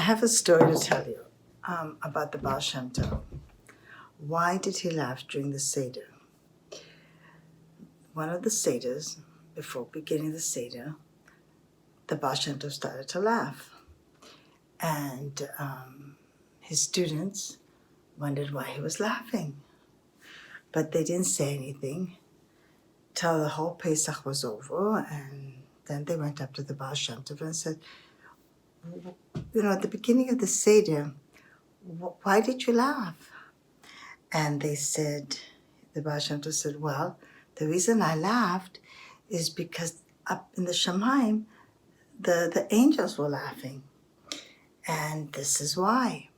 have a story to tell you about the Baal Shem Tov. Why did he laugh during the Seder? One of the Seders, before beginning the Seder, the Baal Shem Tov started to laugh. And his students wondered why he was laughing. But they didn't say anything till the whole Pesach was over, and then they went up to the Baal Shem Tov and said, at the beginning of the Seder, why did you laugh? And they said, the Baal Shem Tov said, well, the reason I laughed is because up in the Shemaim, the angels were laughing. And this is why.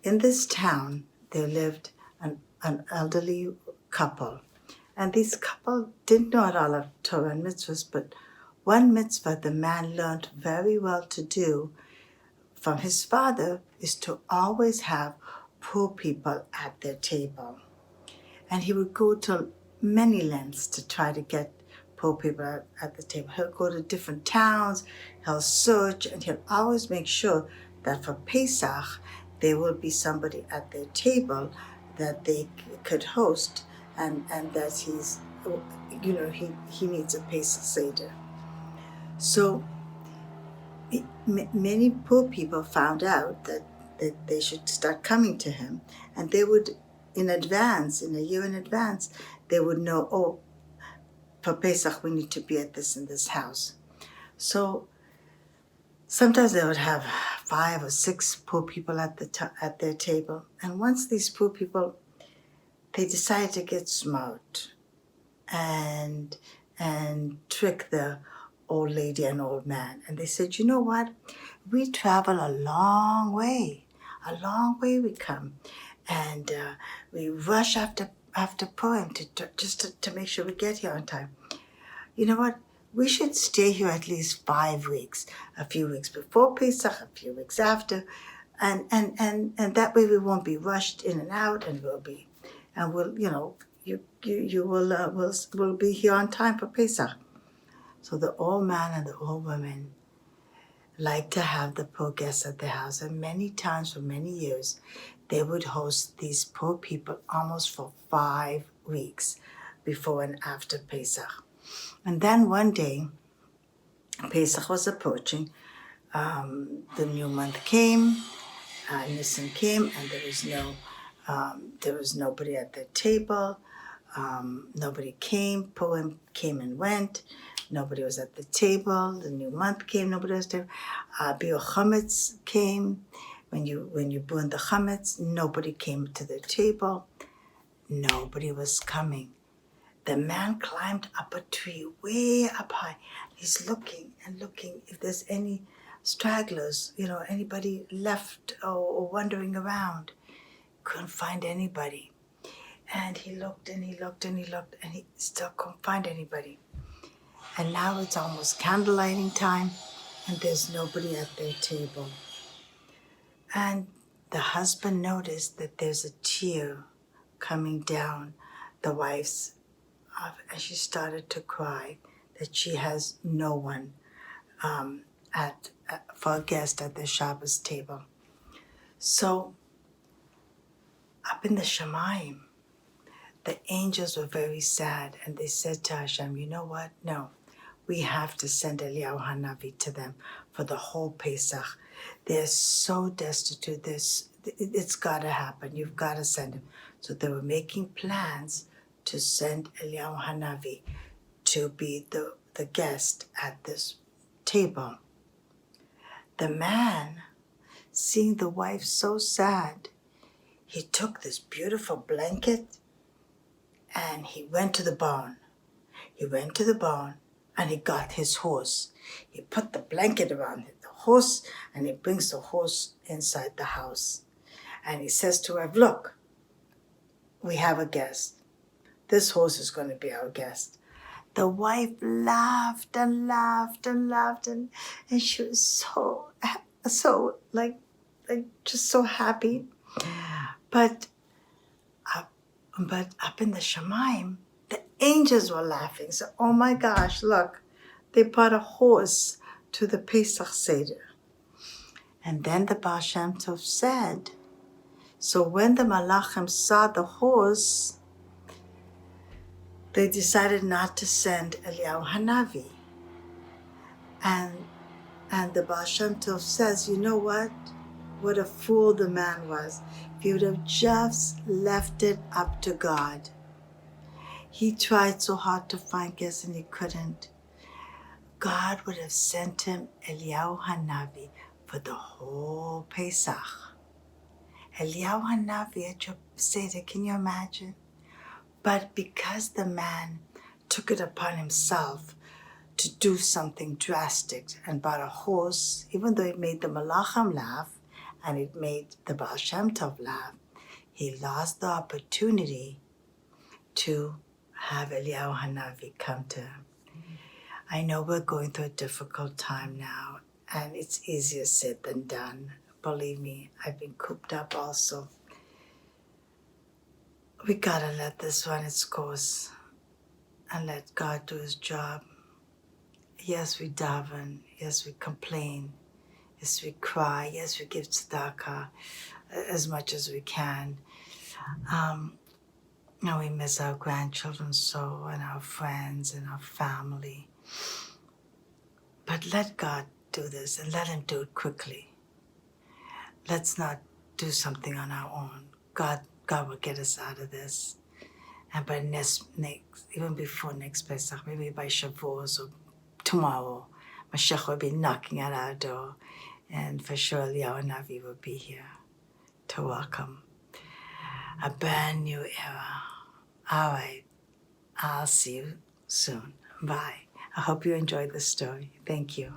In this town, there lived an elderly couple. And this couple didn't know all of Torah and mitzvahs, but one mitzvah the man learned very well to do from his father is to always have poor people at their table. And he would go to many lengths to try to get poor people at the table. He'll go to different towns, he'll search, and he'll always make sure that for Pesach, there will be somebody at their table that they could host, and that he needs a Pesach Seder. So many poor people found out that they should start coming to him, and they would, in a year in advance, they would know, for Pesach we need to be at this and this house. So sometimes they would have 5 or 6 poor people at their table, and once these poor people, they decided to get smart and trick the old lady and old man. And they said, you know what? We travel a long way we come. And we rush after Purim to make sure we get here on time. You know what? We should stay here at least 5 weeks, a few weeks before Pesach, a few weeks after, and that way we won't be rushed in and out, and we'll be here on time for Pesach. So the old man and the old woman like to have the poor guests at their house, and many times for many years, they would host these poor people almost for 5 weeks before and after Pesach. And then one day, Pesach was approaching, the new month came, Nisan came, and there was nobody at the table. Nobody came. Purim came and went. Nobody was at the table. The new month came. Nobody was there. Biur Chametz came. When you burned the chametz, nobody came to the table. Nobody was coming. The man climbed up a tree way up high. He's looking and looking if there's any stragglers, anybody left or wandering around. Couldn't find anybody. And he looked and he looked and he looked, and he still couldn't find anybody. And now it's almost candlelighting time, and there's nobody at their table. And the husband noticed that there's a tear coming down the wife's, and she started to cry that she has no one for a guest at the Shabbos table. So up in the Shemaim, the angels were very sad, and they said to Hashem, you know what? No, we have to send Eliyahu Hanavi to them for the whole Pesach. They're so destitute. It's got to happen. You've got to send him. So they were making plans to send Eliyahu Hanavi to be the guest at this table. The man, seeing the wife so sad, he took this beautiful blanket and he went to the barn. And he got his horse. He put the blanket around the horse, and he brings the horse inside the house. And he says to her, look, we have a guest. This horse is going to be our guest. The wife laughed and laughed and laughed, and she was so just so happy. But up in the Shemaim, the angels were laughing. So, oh my gosh, look, they brought a horse to the Pesach Seder. And then the Baal Shem Tov said, so when the Malachim saw the horse, they decided not to send Eliyahu Hanavi. And the Baal Shem Tov says, you know what? What a fool the man was. If he would have just left it up to God. He tried so hard to find guests and he couldn't. God would have sent him Eliyahu Hanavi for the whole Pesach. Eliyahu Hanavi at your Seder, can you imagine? But because the man took it upon himself to do something drastic and bought a horse, even though it made the Malachim laugh and it made the Baal Shem Tov laugh, he lost the opportunity to have Eliyahu Hanavi come to him. I know we're going through a difficult time now, and it's easier said than done. Believe me, I've been cooped up also. We gotta let this run its course and let God do his job. Yes, we daven. Yes, we complain. Yes, we cry. Yes, we give tzedakah as much as we can. Now we miss our grandchildren so, and our friends and our family. But let God do this and let him do it quickly. Let's not do something on our own. God will get us out of this. And by next even before next Pesach, maybe by Shavuos or tomorrow, Mashiach will be knocking at our door. And for sure, Eliyahu Hanavi will be here to welcome a brand new era. All right, I'll see you soon. Bye. I hope you enjoyed the story. Thank you.